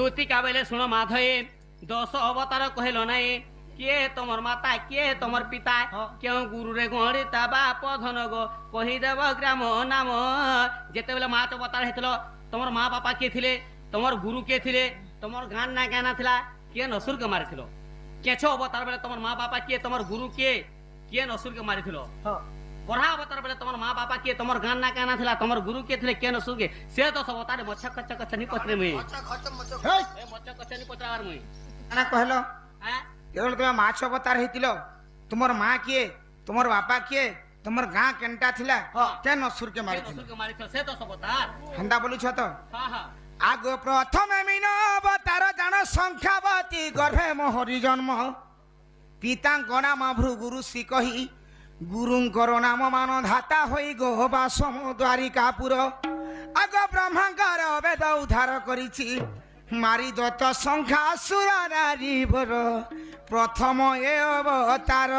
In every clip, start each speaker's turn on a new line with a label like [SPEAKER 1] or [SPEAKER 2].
[SPEAKER 1] ज्योतिका बेले शुण माधये 10 अवतार कहल नाई किए तुमर माता किए तुमर पिता क्यों गुरु रे गणिता बाप धन गो कहीदेव ग्राम नाम जेते बेले मात अवतार हेतलो तुमर माँ बापा किए थिले तुमर गुरु किए थिले तुमर गान ना गाना थिला किए नसुर के मारिथिलो केछो अवतार बेले तुमर माँ बापा किए तुमर गुरु किए नसुर के मारिथिलो बरहा अवतार बेले तुमर माँ बापा किए तुमर गान ना गाना थिला तुमर गुरु किए थिले किए नसुर के से 10 अवतार मच्छा कच्चा कच्चा नहीं पत्रे में मच्छा कच्चा नहीं पत्रार में
[SPEAKER 2] ना कहलो
[SPEAKER 1] हैं
[SPEAKER 2] केवल तुम माछ अवतार हेतिलो तुमर माँ किए तुमर बापा किए तुमर गाँ केनटा थिला केन असुर के मारिथिलो
[SPEAKER 1] नसुर के मारिथिलो से 10 अवतार
[SPEAKER 2] हंदा बोलु छ तो
[SPEAKER 1] हां हां
[SPEAKER 2] आगो प्रथम मीन अवतार जान संख्यावती गर्भे मोहरी जन्म पिता नाम भृगु गुरु श्री कही गुरुंकर नाम मान धाता होई गो बासम द्वारिकापुर आग ब्रह्मांकर वेद उद्धार करिछि मारी दत्त संख्या सुर नारी बर प्रथम ए अवतार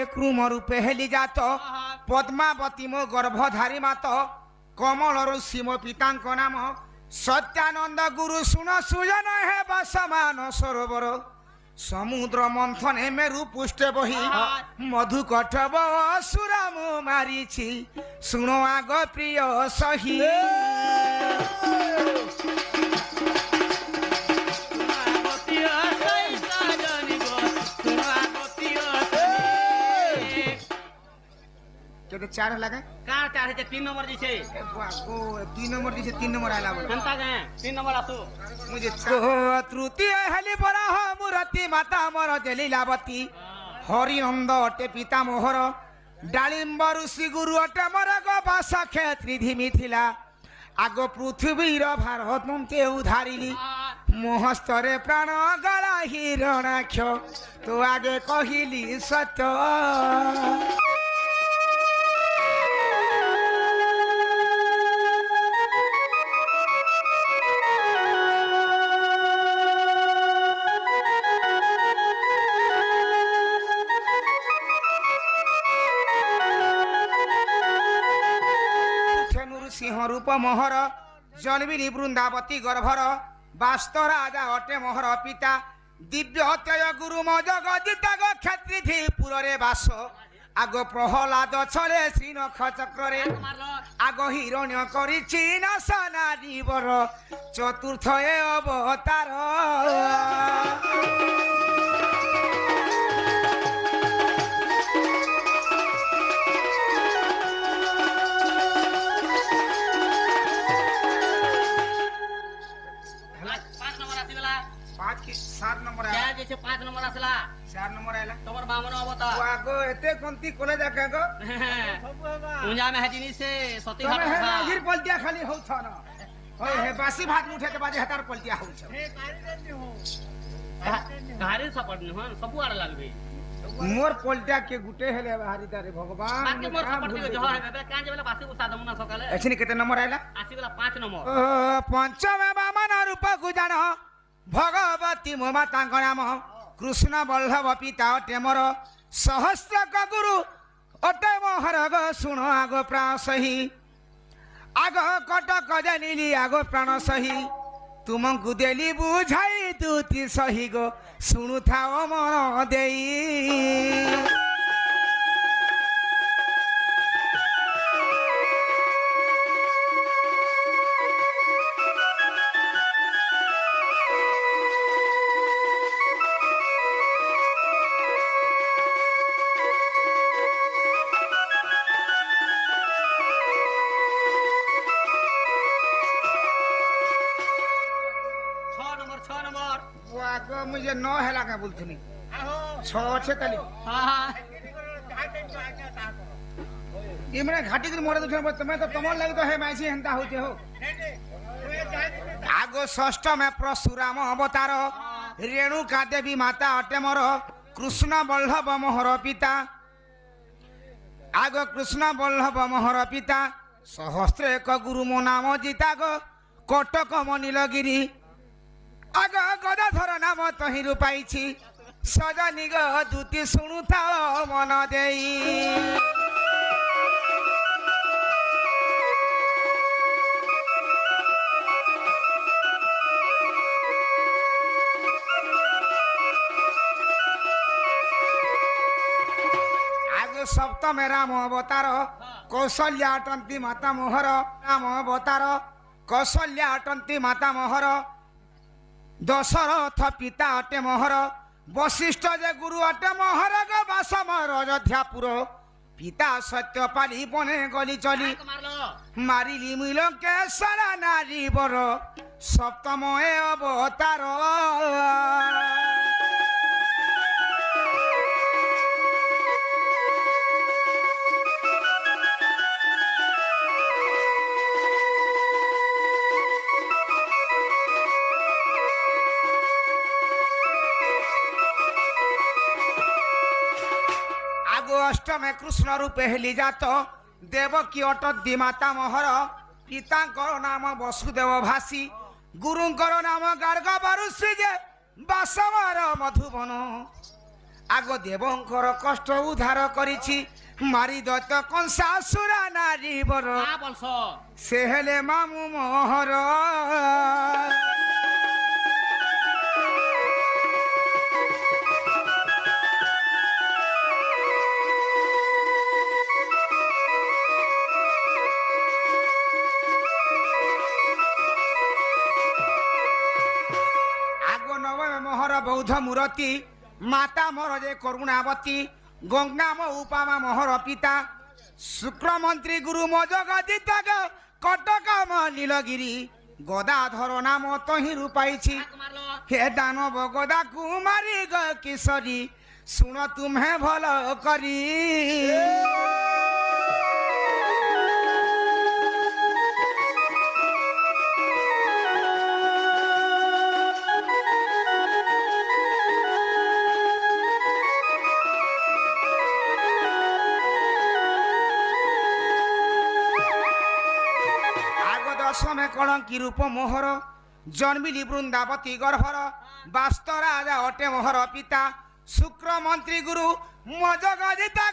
[SPEAKER 2] क्रूम रूपे हेली जात पद्मावती मो गर्भधारी मात कमल ऋषि मो पिता नाम सत्यानंद गुरु सुन सुजन हे बसमान सरोवर समुद्र मंथन मेरु पुष्टे बही मधु कठब असुरा मु मारिछि सुनो आग प्रिय सही केते 4 लगा
[SPEAKER 1] का 4 है 3 नंबर जी छे
[SPEAKER 2] ओ 3 नंबर जी छे 3 नंबर आला बोल
[SPEAKER 1] जनता के 3 नंबर आसो
[SPEAKER 2] मुझे तृतीय हेली बरा हो मूर्ति माता मोर जलीलावती हरिनंद अटे पिता मोहर डालिंब ऋषि गुरु अटे मोर गो बास क्षेत्री धिमी थिला आगो पृथ्वीर भारत मते उधारिली मोहस्तरे प्राण गला हिरणाक्ष तो आगे कहिली सत्य सिंह रूप मोहर जन्मिनी वृंदावती गर्भर बास्त राजा अटे मोहर पिता दिव्य तेज गुरु मजगदिता क्षेत्री धी पुरे बास आग प्रहलाद छले श्रीनख चक्र आग हिरण्य करिछि नाश नारीवर चतुर्थ ए अवतार सात नंबर
[SPEAKER 1] क्या जैसे 5 नंबर आसला
[SPEAKER 2] 4 नंबर आला
[SPEAKER 1] तमर बामन अवतार
[SPEAKER 2] आगो एते कोंती कोले जाके गो
[SPEAKER 1] पूजा में हजिनी से सती
[SPEAKER 2] तमे
[SPEAKER 1] घाट
[SPEAKER 2] हे
[SPEAKER 1] था
[SPEAKER 2] नागिर पलटिया खाली हो छ न होय हे बासी भात मुठे के बाजे हतार पलटिया हो छ
[SPEAKER 1] घारी सपट न सब आड़ लागबे
[SPEAKER 2] मोर पलटिया के गुटे हेले हारी तारे भगवान
[SPEAKER 1] बाकी मोर सपट के जह है बे कांजे वाला बासी उसा दमुना सकाले
[SPEAKER 2] एछनी केते नंबर आला
[SPEAKER 1] आसी वाला 5 नंबर
[SPEAKER 2] पंचम वामन रूप को जान भगवती मो माता नाम कृष्ण बल्लभ पिता अटे मोर सहस्र गुरु अटे मोहर ग सुण आग प्राण सही आग कटक जनिली आग प्राण सही तुमको देली बुझाई दूती सही गो सुनु थाओ मन देई मुझे 9 हेला का बोलथनी 6 छे तली
[SPEAKER 1] हां
[SPEAKER 2] इमरे घाटी के मोरे दुठन तमे तो तमन लाग तो हे माइसी हंता होते हो आगो षष्ठ में परशुराम अवतार रेणुका देवी माता अटे मोर कृष्ण बल्लभ मोहर पिता আগ কৃষ্ণ বল্লভ মোহর পিতা সহস্রে এক গুরু মো নাম জিতা গো কটক মনিলগিরি আগ গদাধর নাম তহিরু পাইছি সজনী গো দুতি শুণুথাও মন দেই সপ্তমে রাম অবতার কৌশল্যা অটন্তি মাতা মোহর রাম অবতার কৌশল্যা অটন্তি মাতা মোহর দশরথ পিতা অটে মোহর বশিষ্ঠ যে গুরু অটে মোহর গো বাসমর অযোধ্যাপুর পিতা সত্যপালি বনে গলি চলি মারিলি মিলঙ্কেশ্বর নারী বর সপ্তম এ অবতার অষ্টমে কৃষ্ণ রূপে হেলি জাত দেবকী অটদ্দি মাতা মোহর পিতাঙ্কর নাম বসুদেব ভাসী গুরুঙ্কর নাম গার্গ বারুশ্রী যে বাসমর মধুবন আগ দেবঙ্কর কষ্ট উদ্ধার করেছি মারি দত্ত কংসাসুরা নারী বর সে হেলে মামু মোহর বৌদ্ধ মূরতি মাতা মোর যে করুণাবতী গঙ্গাম উপামা মোহর পিতা শুক্রমন্ত্রী গুরু মজগদিত কটক নীলগিরি গদাধর নাম তহিরু পাইছি হে দানব গদা কুমারী গ কিশোরী শুণ তুমে ভাল করি দশমে কলঙ্কি রূপ মোহর জন্মিলি বৃন্দাবতী গর্ভর বাস্ত রাজা অটে মোহর পিতা শুক্রমন্ত্রী গুরু মজগদিতা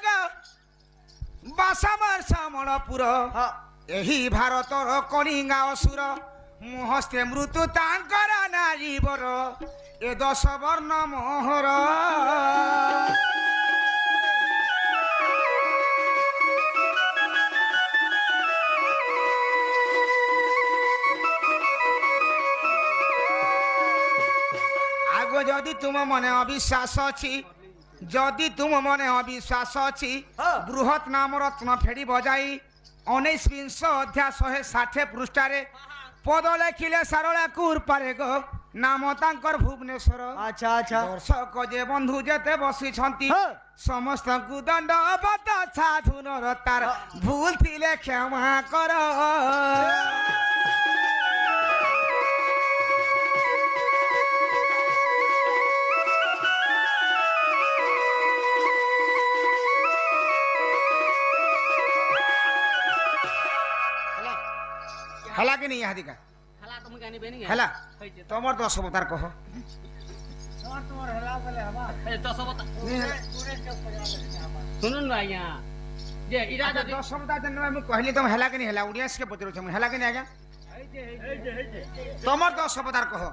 [SPEAKER 2] বাসামর সমলপুর ଏହି ଭାରତର କଳିଙ୍ଗା ଅସୁର ମୁହସ୍ତେ ମୃତ୍ୟୁ ତାଙ୍କର ନାରୀ ବର ଏ 10 ବର୍ଣ୍ଣ ମୋହର যদি তুম মনে অবিশ্বাস অছি যদি তুম মনে অবিশ্বাস অছি বৃহৎ নাম রত্ন ফেড়ি বজাই 19 অধ্যায় 160 পৃষ্ঠারে পদ লেখিলে সারলা কুর পারে গো নাম তাঙ্কর ভুবনেশ্বর
[SPEAKER 3] আচ্ছা আচ্ছা
[SPEAKER 2] দর্শক যে বন্ধু যেতে বসিছন্তি সমস্তଙ୍କୁ দণ্ড বত সাধু নর তার ভুল থিলে ক্ষমা কর হেলা কি নেই হাদিকা
[SPEAKER 1] হেলা তুমি জানি বেনি
[SPEAKER 2] হেলা তোমার 10 অবতার কহ
[SPEAKER 3] তোমার হেলা বলে হবা
[SPEAKER 1] এই 10 অবতার শুনুন না আজ্ঞা যে ইরা যদি
[SPEAKER 2] 10 অবতার জানো আমি কহিলি তুমি হেলা কি নি হেলা উড়িয়াস কে পতিরছ আমি হেলা কি নি আজ্ঞা তোমার 10 অবতার কহ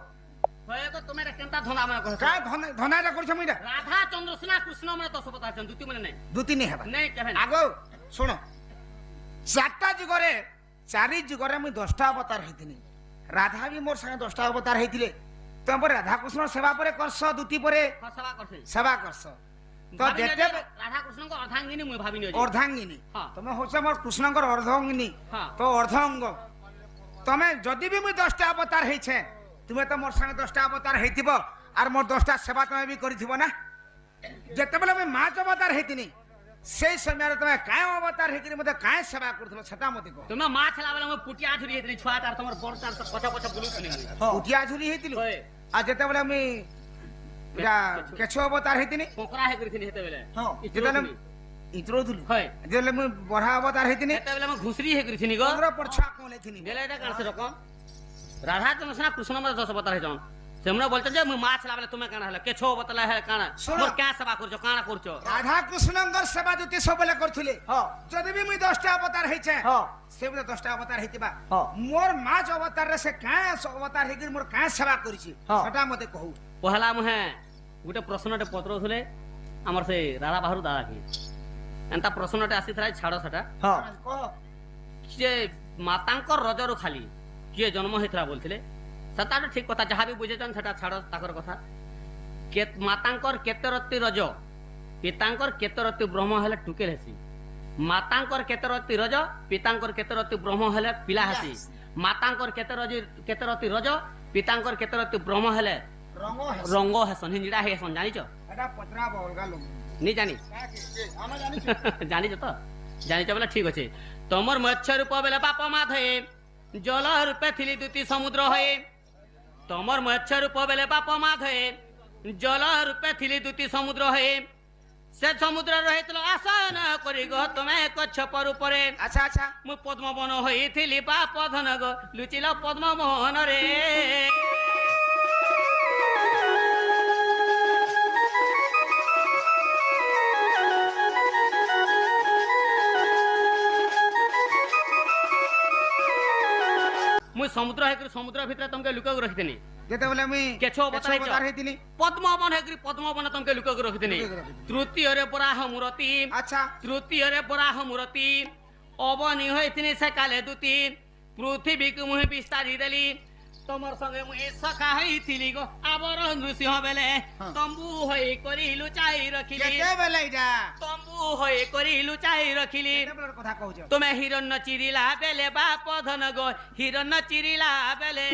[SPEAKER 1] হয় তো তুমি এটা কেনতা ধনা মা কহ
[SPEAKER 2] কাই ধনাটা করছ মুইরা
[SPEAKER 1] রাধা চন্দ্রসেনা কৃষ্ণ মানে 10 অবতার আছেন দুটি মানে নাই
[SPEAKER 2] দুটি নি হেবা
[SPEAKER 1] নাই কেন
[SPEAKER 2] আগো শুনো চারটা যুগরে চারি যুগরে মুই 10টা অবতার হইতিনি রাধা বি মোর সঙ্গে 10টা অবতার হইতিলে তুমি রাধা কৃষ্ণ সেবা পরে করছ দুটি পরে
[SPEAKER 1] সেবা করছে
[SPEAKER 2] সেবা করছ তো যেতে
[SPEAKER 1] রাধা কৃষ্ণଙ୍କ অর্ধাঙ্গিনী মুই ভাবিনি
[SPEAKER 2] অর্ধাঙ্গিনী তুমি হচ্ছে মোর কৃষ্ণଙ୍କର অর্ধাঙ্গিনী তো অর্ধাঙ্গ তুমি যদি বি মুই 10টা অবতার হইছে তুমি তো মোর সঙ্গে 10টা অবতার হইতিব আর মোর 10টা সেবা তুমি বি করিথিব না যেতেবেলে মুই 5 অবতার হইতিনি সেই সময় তুমি কায় অবতার হইকিনি মতে কায় সেবা করথিল সেটা মতে কো
[SPEAKER 1] তুমি মা ছেলা বেলা মই পুটিয়া ঝুরি হেতনি ছুয়া তার তোমার বড় তার কথা কথা বলুছিলি
[SPEAKER 2] পুটিয়া ঝুরি হইতিল আর যেতেবেলে আমি এটা কেছো অবতার হইতিনি
[SPEAKER 1] কোকরা হে করিছিনি হেতেবেলে
[SPEAKER 2] যেতেবেলে ଇତରଉଥିଲୁ
[SPEAKER 1] হয়
[SPEAKER 2] ଯେତେବେଳେ ମୁଁ ବଢା ଅବତାର ହେଇଥିନି
[SPEAKER 1] ସେତେବେଳେ ମୁଁ ଘୁଷରି ହେଇକରିଥିନି গো
[SPEAKER 2] ପନ୍ଦର ପର ଛୁଆ କଲେଥିନି
[SPEAKER 1] বেলে এটা কাছে রকম রাধাচন্দ্র সিনা কৃষ্ণ মধ্যে 10 অবতার হয়েছন সেমনে বলছেন যে মুই মাছ লাভলে তুমি কানা হলে কে 6 অবতার হলে কানা
[SPEAKER 2] শোনো।
[SPEAKER 1] মোর কে সেবা করছো কানা করছো
[SPEAKER 2] রাধা কৃষ্ণঙ্কর সেবা যদি সবলে করথুলে
[SPEAKER 3] হ্যাঁ
[SPEAKER 2] যদি বি মুই 10টা অবতার হইছে
[SPEAKER 3] হ্যাঁ
[SPEAKER 2] সেবলে 10টা অবতার হইতিবা
[SPEAKER 3] হ্যাঁ
[SPEAKER 2] মোর মাছ অবতারে সে কাঁ অবতার হইকি মোর কাঁ সেবা করিছি
[SPEAKER 3] হ্যাঁ।
[SPEAKER 2] সেটা মতে কহু
[SPEAKER 1] পহলা মুহে গোটে প্রশ্নটে পত্র থুলে আমার সেই রাধা বাহারু দাদা কি এন্তা প্রশ্নটে আসিଥିଲା ছাড় সেটা
[SPEAKER 3] হ্যাঁ
[SPEAKER 2] কহ
[SPEAKER 1] যে মাতাঙ্কর রজরু খালি কিଏ জন্ম হয়েছিল বলছিলে সেটা তো ঠিক কথা যাহা বি বুঝেছেন সেটা ছাড় তাকর কথা মাতাঙ্কর কেতে রতি রজ পিতাঙ্কর কেতে রতি ব্রহ্ম হেলে টুকেল হেসি মাতাঙ্কর কেতে রতি রজ পিতাঙ্কর কেতে রতি ব্রহ্ম হেলে পিলা হেসি মাতাঙ্কর কেতে রতি রজ পিতাঙ্কর কেতে রতি ব্রহ্ম হেলে
[SPEAKER 2] রঙ হেস
[SPEAKER 1] রঙ্গ হেসন হিঞ্জিড়া হেসন জানিছ
[SPEAKER 2] এটা পত্রা বলগা লোক
[SPEAKER 1] নি জানি
[SPEAKER 2] আমরা জানিছি
[SPEAKER 1] জানিছ তো জানিছ বলে ঠিক আছে তোমার মৎস্য রূপ বেলে বাপ মা ধয়ে জল রূপে থিলি দুটি সমুদ্র হয়ে তোমার মৎস্য রূপ বেলে বাপ মা ধয়ে জল রূপে থিলি দুটি সমুদ্র হয়ে সে সমুদ্র রহিছিল আসন করি গো তুমি কচ্ছপ রূপরে
[SPEAKER 2] আচ্ছা আচ্ছা
[SPEAKER 1] মু পদ্মবন হইছিলি বাপ ধন গো লুচিল পদ্মমোহন রে মুই সমুদ্র হেকরি সমুদ্র ভিতরে তোমাকে লুকাই রাখিদিনি
[SPEAKER 2] যেতেবেলে মুই
[SPEAKER 1] কেছো অবতার হইছ?
[SPEAKER 2] অবতার হইতিনি
[SPEAKER 1] পদ্মবন হেকরি পদ্মবন তোমাকে লুকাই রাখিদিনি
[SPEAKER 2] লুকাই রাখিদিনি।
[SPEAKER 1] তৃতীয়রে বরাহ মূরতি
[SPEAKER 2] আচ্ছা
[SPEAKER 1] তৃতীয়রে বরাহ মূরতি অবনি হইতিনি সে কালে দুতি পৃথিবীকে মুই বিস্তারি দেলি তোমার সঙ্গে মুই সখা হইছিলি গো আবর নৃসিংহ বেলে তম্বু হই করি লুচাই রাখিলি
[SPEAKER 2] যেতেবেলে এটা
[SPEAKER 1] তম্বু হই করি লুচাই রাখিলি
[SPEAKER 2] যেতেবেলের কথা কହୁଛ
[SPEAKER 1] তুমি হিরণ্য চিরিলা বেলে বাপ ধন গো হিরণ্য চিরিলা বেলে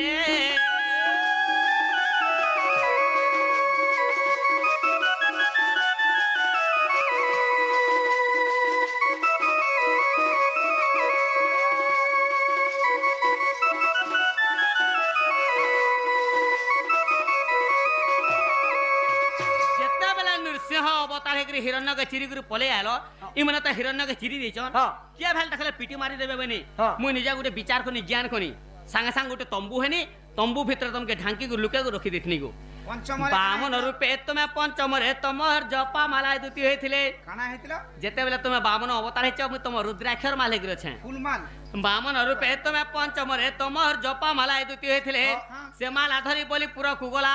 [SPEAKER 1] যেতেবেলে নৃসিংহ অবতার হেকরি হিরণ্যকে চিরিগুরি পলে আলো ইমনে তো হিরণ্যকে চিরি দিছন
[SPEAKER 3] হ্যাঁ
[SPEAKER 1] কিয়া ভাল দেখলে পিটি মারি দেবে বনি
[SPEAKER 3] হ্যাঁ।
[SPEAKER 1] মুই নিজে গোটে বিচার করি জ্ঞান করি সাঙ্গে সাঙ্গে গোটে তম্বু হেনি তম্বু ভিতরে তোমাকে ঢাঙ্কি লুকে রখি দিথনি গো
[SPEAKER 2] পঞ্চমরে
[SPEAKER 1] বামন রূপে তুমি পঞ্চমরে তোমার জপা মালায় দুতি হয়েছিলে
[SPEAKER 2] কানা হইতিল
[SPEAKER 1] যেতেবেলে তুমি বামন অবতার হয়েছ মুই তোমার রুদ্রাক্ষর মালা হেকরি অছে
[SPEAKER 2] ফুলমাল
[SPEAKER 1] বামন রূপে তুমি পঞ্চমরে তোমার জপা মালায় দুতি হয়েছিলে
[SPEAKER 2] হ্যাঁ।
[SPEAKER 1] সে মালা ধরি বলি পুরা কুগলা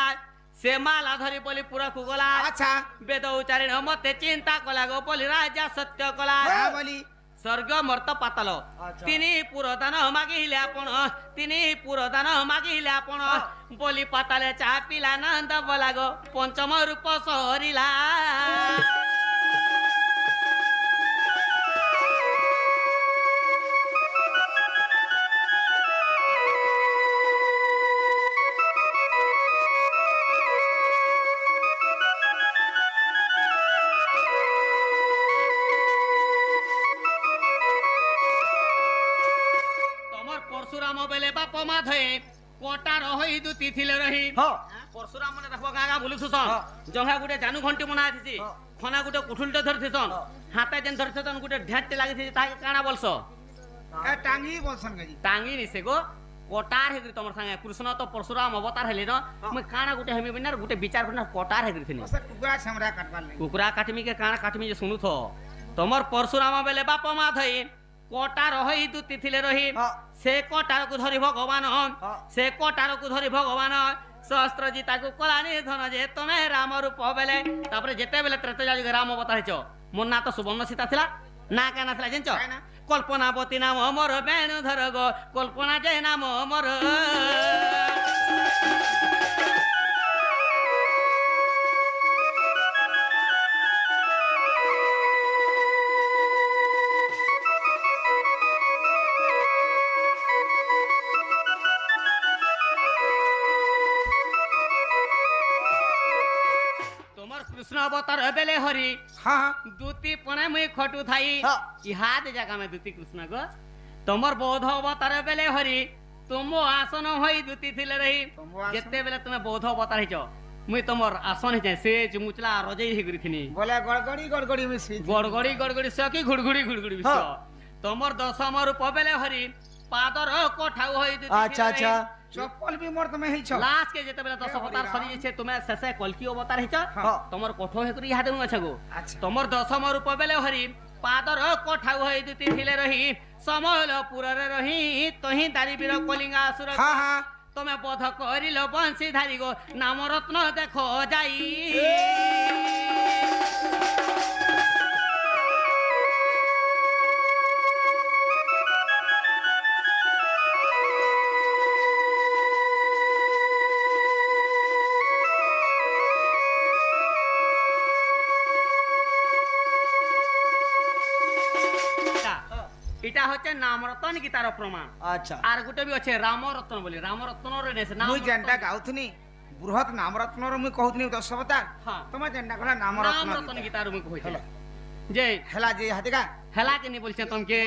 [SPEAKER 1] সে মালা ধরি বলি পুরা কুগলা
[SPEAKER 2] আচ্ছা
[SPEAKER 1] বেদ উচ্চারিণ মতে চিন্তা কলা গো বলি রাজা সত্য কলা
[SPEAKER 2] হ্যাঁ বলি
[SPEAKER 1] স্বর্গ মর্ত পাতাল
[SPEAKER 3] আচ্ছা।
[SPEAKER 1] তিনি পুরদান মাগিলে আপন তিনি পুরদান মাগিলে আপন বলি পাতালে চা পিলা নন্দ বলাগ পঞ্চম রূপ সরিলা তোমার পরশুরাম বেলে বাপ মা ধয়ে কোটার হই দুতি থিলে রহি
[SPEAKER 3] হ্যাঁ
[SPEAKER 1] পরশুরাম মনে রাখবো গাগা বলুছুসন
[SPEAKER 3] হ্যাঁ।
[SPEAKER 1] জঙ্গা গুটে জানু ঘন্টি মনা আছিছি
[SPEAKER 3] হ্যাঁ।
[SPEAKER 1] খনা গুটে কুঠুলটে ধরছিসন
[SPEAKER 3] হ্যাঁ।
[SPEAKER 1] হাতে যেন ধরছিসন গুটে ঢেঁটে লাগিছিস তাকে কানা বলছ
[SPEAKER 2] এ টাঙ্গি বলছন গাজি
[SPEAKER 1] টাঙ্গি নিছে গো কোটার হেগরি তোমার সাঙ্গে কৃষ্ণ তো পরশুরাম অবতার হেলি ন মুই কানা গুটে হেমি বিনার গুটে বিচার বিনার কোটার হেগরি থিনি
[SPEAKER 2] ওসে কুকুরা ছামরা কাটবার লাগি
[SPEAKER 1] কুকুরা কাটিমি কে কানা কাটিমি যে শুনুথ তোমার পরশুরাম বেলে বাপ মা ধই কোটার হই দুতি থিলে রহি
[SPEAKER 3] হ্যাঁ
[SPEAKER 1] সে কোটারকু ধরি ভগবান সে কোটারকু ধরি ভগবান সহস্র জিতাকু কলানি ধন যে তুমি রাম রূপ বেলে তারপরে যেতেবেলে ত্রেতয়া যুগে রাম অবতার হইছ মোর না তো সুবর্ণ সীতা ଥିଲା না কেন ଥିଲା জানিছ
[SPEAKER 2] কাইনা?
[SPEAKER 1] কল্পনাবতী নাম মোর বেণু ধর গো কল্পনা যে নাম মোর তোমার কৃষ্ণ অবতার বেলে হরি
[SPEAKER 2] হ্যাঁ
[SPEAKER 1] দুতি পণে মুই খটু থাই
[SPEAKER 3] হ্যাঁ।
[SPEAKER 1] ইহাদ জায়গা মে দুতি কৃষ্ণ গো তোমার বৌদ্ধ অবতার বেলে হরি তুম আসন হই দুতি থিলে রহি
[SPEAKER 2] ତୁମ ଆସନ?
[SPEAKER 1] যেতেবেলে তুমি বৌদ্ধ অবতার হইছ মুই তোমার আসন যাই সে মুচলা রজেই হেগরি থিনি
[SPEAKER 2] বলে গড়গড়ি গড়গড়ি মিশি
[SPEAKER 1] গড়গড়ি গড়গড়ি সকি ঘুড়ঘুড়ি ঘুড়ঘুড়ি বিষ
[SPEAKER 3] হ্যাঁ।
[SPEAKER 1] তোমার দশম রূপ বেলে হরি পাদর কোঠাও হই
[SPEAKER 3] আচ্ছা আচ্ছা
[SPEAKER 2] চপ্পল বি মোর তুমি হেইছ
[SPEAKER 1] লাস্ট কে যেতে বেলা 10 অবতার সরি যাইছে তুমি শেষে কলকি অবতার হেইছ
[SPEAKER 2] হ্যাঁ।
[SPEAKER 1] তোমার কোঠো হেকরি ইহা দেউ আছে গো
[SPEAKER 2] আচ্ছা
[SPEAKER 1] তোমার দশম রূপ বেলে হরি পাদর কোঠাও হই ଥିଲେ রহি সমলপুରରେ রহি তহি দারি বীর কলিঙ্গা আসুর
[SPEAKER 2] হ্যাঁ হ্যাঁ
[SPEAKER 1] তুমি বধ করিল বংশী ধারি গো নাম রত্ন দেখো যাই এটা হচ্ছে নামরতন গীতার প্রমাণ
[SPEAKER 3] আচ্ছা
[SPEAKER 1] আর গোটে বি আছে রামরত্ন বলি রামরত্ন রে নেছে নাম
[SPEAKER 2] মুই যেনটা গাউথনি বৃহৎ নামরত্নর মুই কহুথনি 10 অবতার
[SPEAKER 1] হ্যাঁ
[SPEAKER 2] তোমার যেনটা কলা নামরত্ন
[SPEAKER 1] নামরত্ন গীতার মুই কইছিল যে
[SPEAKER 2] হেলা যে হাতিকা
[SPEAKER 1] হেলা যে নি বলছে তোমাকে